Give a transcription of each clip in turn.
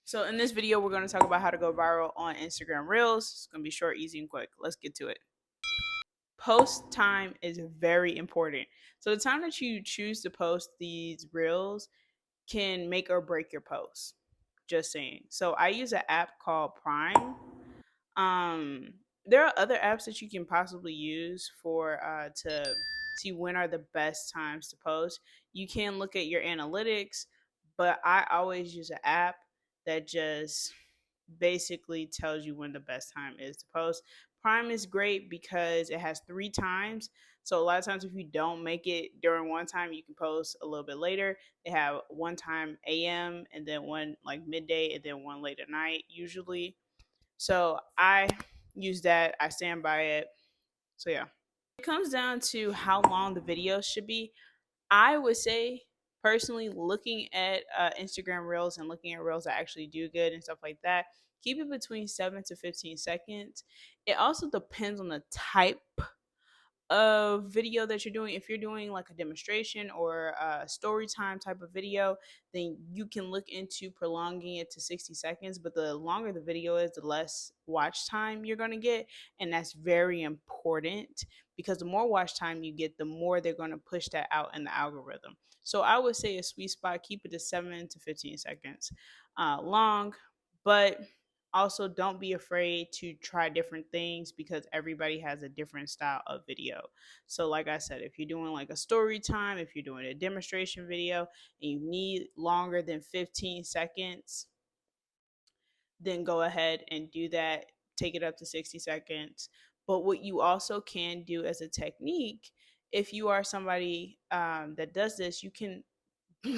So in this video, we're going to talk about how to go viral on Instagram Reels. It's going to be short, easy, and quick. Let's get to it. Post time is very important. So the time that you choose to post these Reels can make or break your post. Just saying. So I use an app called Prime. Um, there are other apps that you can possibly use for to see when are the best times to post. You can look at your analytics, but I always use an app that just basically tells you when the best time is to post. Prime is great because it has 3 times. So a lot of times if you don't make it during one time, you can post a little bit later. They have one time AM and then one like midday and then one late at night usually. So I use that. I stand by it. So yeah. It comes down to how long the video should be. I would say personally, looking at Instagram Reels and looking at Reels that actually do good and stuff like that, keep it between 7 to 15 seconds. It also depends on the type of video that you're doing. If you're doing like a demonstration or a story time type of video, then you can look into prolonging it to 60 seconds. But the longer the video is, the less watch time you're going to get. And that's very important because the more watch time you get, the more they're going to push that out in the algorithm. So I would say a sweet spot, keep it to 7 to 15 seconds long. But also don't be afraid to try different things because everybody has a different style of video. So like I said, if you're doing like a story time, if you're doing a demonstration video and you need longer than 15 seconds, then go ahead and do that. Take it up to 60 seconds. But what you also can do as a technique, if you are somebody that does this, you can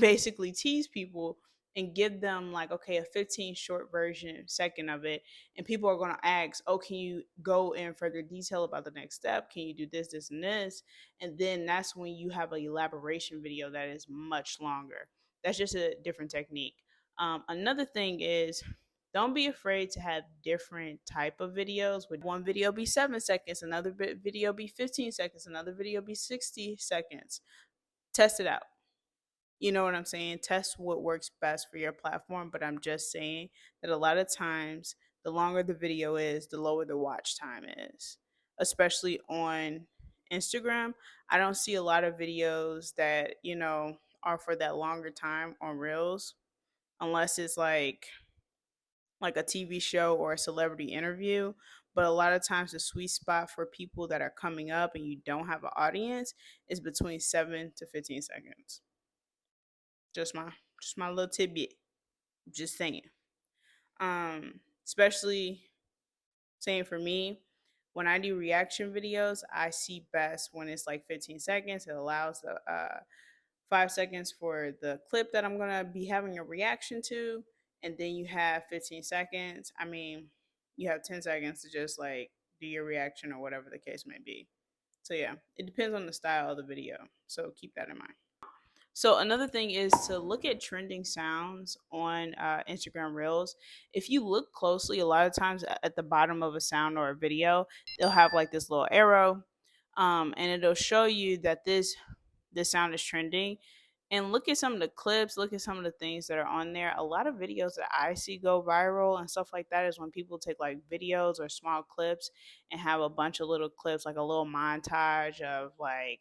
basically tease people and give them like, okay, a 15 short version second of it, and people are going to ask, oh, can you go in further detail about the next step, can you do this and this, and then that's when you have an elaboration video that is much longer. That's just a different technique. Another thing is, don't be afraid to have different type of videos. With one video be 7 seconds, another video be 15 seconds, another video be 60 seconds. Test it out. You know what I'm saying? Test what works best for your platform. But I'm just saying that a lot of times, the longer the video is, the lower the watch time is, especially on Instagram. I don't see a lot of videos that, are for that longer time on Reels, unless it's like a TV show or a celebrity interview. But a lot of times, the sweet spot for people that are coming up and you don't have an audience is between 7 to 15 seconds. Just my just my little tidbit. Just saying. Especially saying for me, when I do reaction videos, I see best when it's like 15 seconds. It allows the 5 seconds for the clip that I'm gonna be having a reaction to, and then you have 15 seconds. I mean, you have 10 seconds to just like do your reaction or whatever the case may be. So yeah, it depends on the style of the video. So keep that in mind. So another thing is to look at trending sounds on Instagram Reels. If you look closely, a lot of times at the bottom of a sound or a video, they'll have like this little arrow, and it'll show you that this sound is trending. And look at some of the clips, look at some of the things that are on there. A lot of videos that I see go viral and stuff like that is when people take like videos or small clips and have a bunch of little clips, like a little montage of like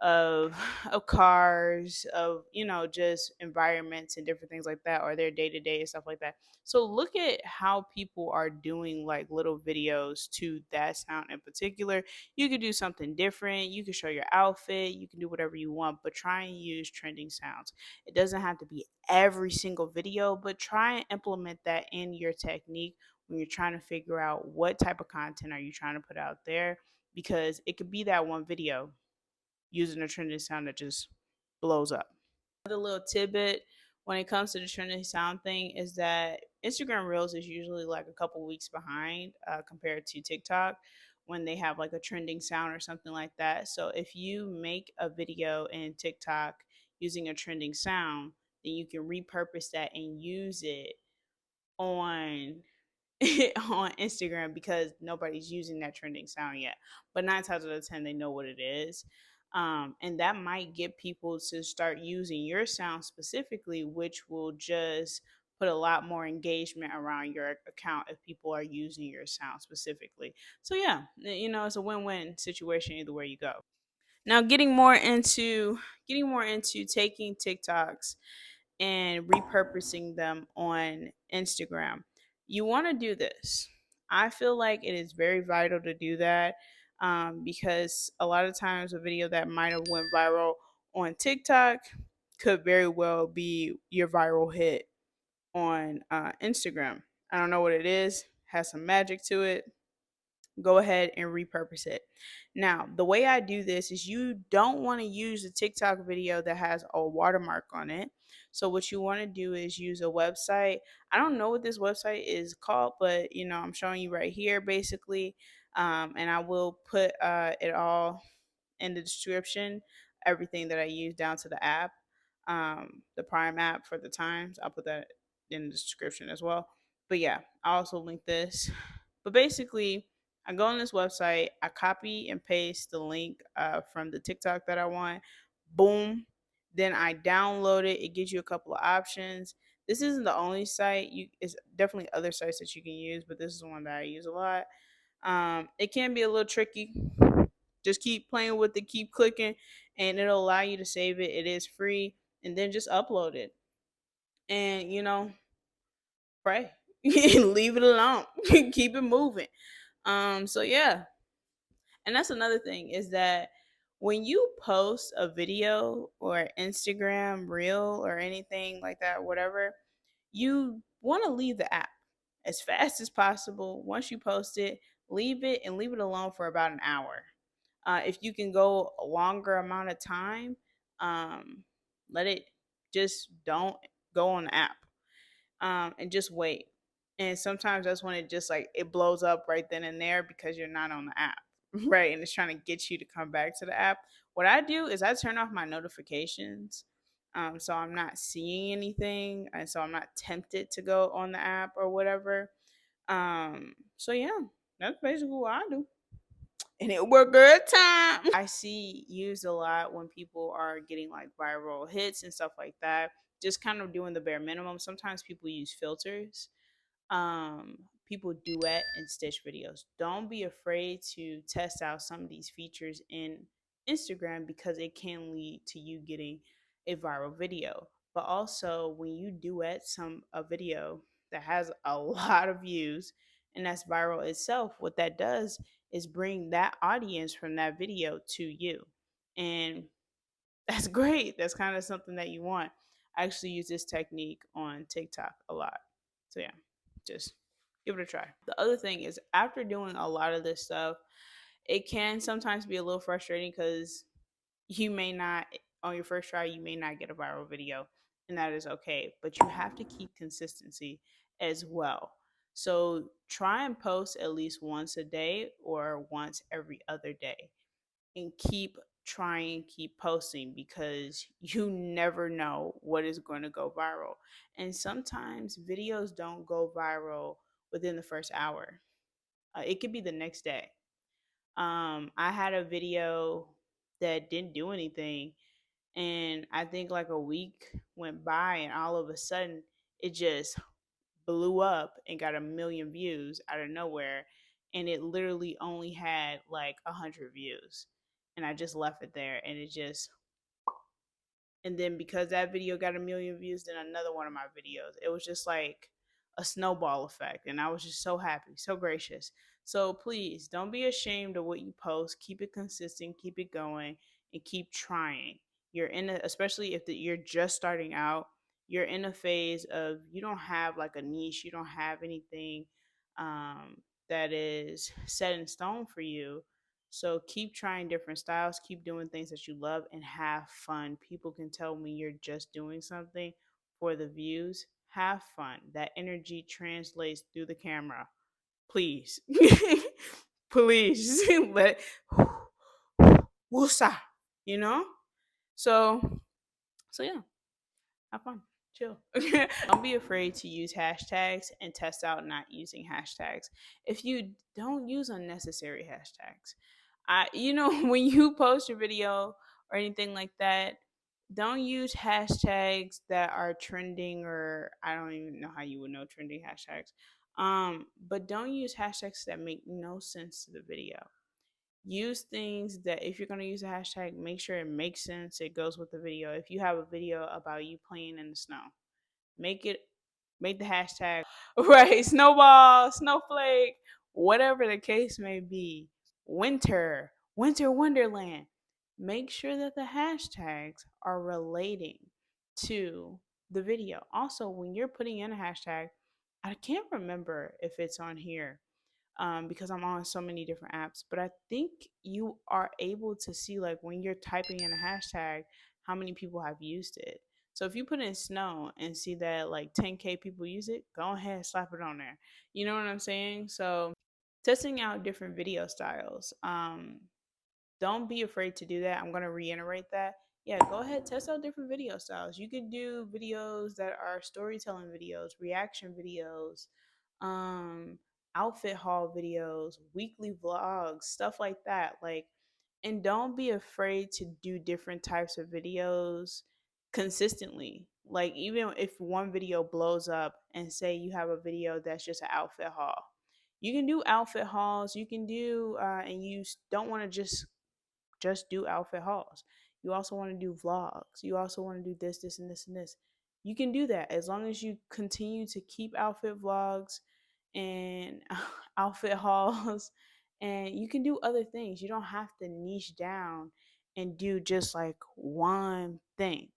of of cars, of just environments and different things like that, or their day to day and stuff like that. So look at how people are doing like little videos to that sound in particular. You could do something different, you can show your outfit, you can do whatever you want, but try and use trending sounds. It doesn't have to be every single video, but try and implement that in your technique when you're trying to figure out what type of content are you trying to put out there, because it could be that one video using a trending sound that just blows up. Another little tidbit when it comes to the trending sound thing is that Instagram Reels is usually like a couple weeks behind compared to TikTok when they have like a trending sound or something like that. So if you make a video in TikTok using a trending sound, then you can repurpose that and use it on on Instagram because nobody's using that trending sound yet. But 9 times out of 10, they know what it is. And that might get people to start using your sound specifically, which will just put a lot more engagement around your account if people are using your sound specifically. So yeah, it's a win-win situation either way you go. Now, getting more into taking TikToks and repurposing them on Instagram. You want to do this. I feel like it is very vital to do that, because a lot of times a video that might have went viral on TikTok could very well be your viral hit on Instagram. I don't know what it is. Has some magic to it. Go ahead and repurpose it. Now, the way I do this is you don't want to use a TikTok video that has a watermark on it. So what you want to do is use a website. I don't know what this website is called, but I'm showing you right here basically. And I will put it all in the description, everything that I use down to the app, the Prime app for the Times. I'll put that in the description as well. But yeah, I also link this. But basically, I go on this website, I copy and paste the link from the TikTok that I want. Boom. Then I download it. It gives you a couple of options. This isn't the only site. It's definitely other sites that you can use, but this is one that I use a lot. It can be a little tricky. Just keep playing with it, keep clicking, and it'll allow you to save it. It is free, and then just upload it. And pray. Leave it alone. Keep it moving. So yeah. And that's another thing is that when you post a video or Instagram reel or anything like that, whatever, you want to leave the app as fast as possible. Once you post it, leave it and leave it alone for about an hour. If you can go a longer amount of time, let it, just don't go on the app, and just wait. And sometimes that's when it just like it blows up right then and there because you're not on the app, right? And it's trying to get you to come back to the app. What I do is I turn off my notifications, so I'm not seeing anything, and so I'm not tempted to go on the app or whatever. So yeah, that's basically what I do, and it worked good time. I see used a lot when people are getting like viral hits and stuff like that. Just kind of doing the bare minimum. Sometimes people use filters. People duet and stitch videos. Don't be afraid to test out some of these features in Instagram because it can lead to you getting a viral video. But also when you duet a video that has a lot of views and that's viral itself, what that does is bring that audience from that video to you. And that's great. That's kind of something that you want. I actually use this technique on TikTok a lot. So yeah, just give it a try. The other thing is after doing a lot of this stuff, it can sometimes be a little frustrating because you may not, on your first try, you may not get a viral video, and that is okay. But you have to keep consistency as well. So try and post at least once a day or once every other day, and keep trying, keep posting because you never know what is going to go viral. And sometimes videos don't go viral within the first hour. It could be the next day. I had a video that didn't do anything, and I think like a week went by, and all of a sudden it just blew up and got 1 million views out of nowhere. And it literally only had like 100 views. And I just left it there, and it just, and then because that video got 1 million views, then another one of my videos. It was just like a snowball effect. And I was just so happy, so gracious. So please don't be ashamed of what you post. Keep it consistent, keep it going, and keep trying. You're in a, especially if you're just starting out, you're in a phase of you don't have like a niche, you don't have anything that is set in stone for you. So keep trying different styles, keep doing things that you love, and have fun. People can tell when you're just doing something for the views. Have fun. That energy translates through the camera. Please. Please. Let woosah, you know? So yeah, have fun. Chill. Don't be afraid to use hashtags and test out not using hashtags. If you don't use unnecessary hashtags, when you post your video or anything like that, Don't use hashtags that are trending, or I don't even know how you would know trending hashtags. But don't use hashtags that make no sense to the video. Use things that, if you're going to use a hashtag, make sure it makes sense, it goes with the video. If you have a video about you playing in the snow, make it, make the hashtag right, snowball, snowflake, whatever the case may be, winter wonderland. Make sure that the hashtags are relating to the video. Also, when you're putting in a hashtag, I can't remember if it's on here, because I'm on so many different apps. But I think you are able to see, like, when you're typing in a hashtag, how many people have used it. So if you put in snow and see that like 10K people use it, go ahead and slap it on there. You know what I'm saying? So testing out different video styles. Don't be afraid to do that. I'm going to reiterate that. Yeah, go ahead, test out different video styles. You could do videos that are storytelling videos, reaction videos, um, outfit haul videos, weekly vlogs, stuff like that. Like, and don't be afraid to do different types of videos consistently. Like, even if one video blows up and say you have a video that's just an outfit haul, you can do outfit hauls. You can do, and you don't want to just do outfit hauls. You also want to do vlogs. You also want to do this, this, and this, and this. You can do that as long as you continue to keep outfit vlogs and outfit hauls, and you can do other things. You don't have to niche down and do just like one thing.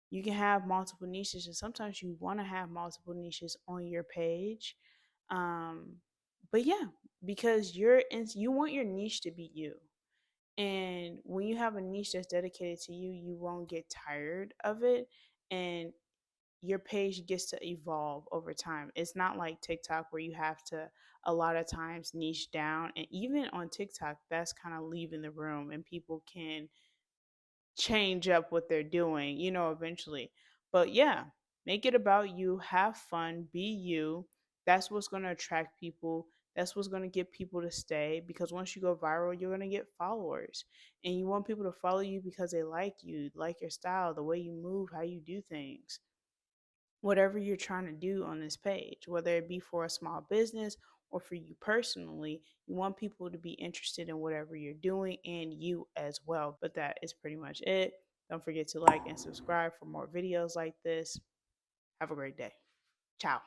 You can have multiple niches, and sometimes you want to have multiple niches on your page. Um, but yeah, because you want your niche to be you. And when you have a niche that's dedicated to you, you won't get tired of it. And your page gets to evolve over time. It's not like TikTok where you have to a lot of times niche down. And even on TikTok, that's kind of leaving the room and people can change up what they're doing, eventually. But yeah, make it about you, have fun, be you. That's what's going to attract people. That's what's going to get people to stay, because once you go viral, you're going to get followers. And you want people to follow you because they like you, like your style, the way you move, how you do things, whatever you're trying to do on this page, whether it be for a small business or for you personally. You want people to be interested in whatever you're doing and you as well. But that is pretty much it. Don't forget to like and subscribe for more videos like this. Have a great day. Ciao.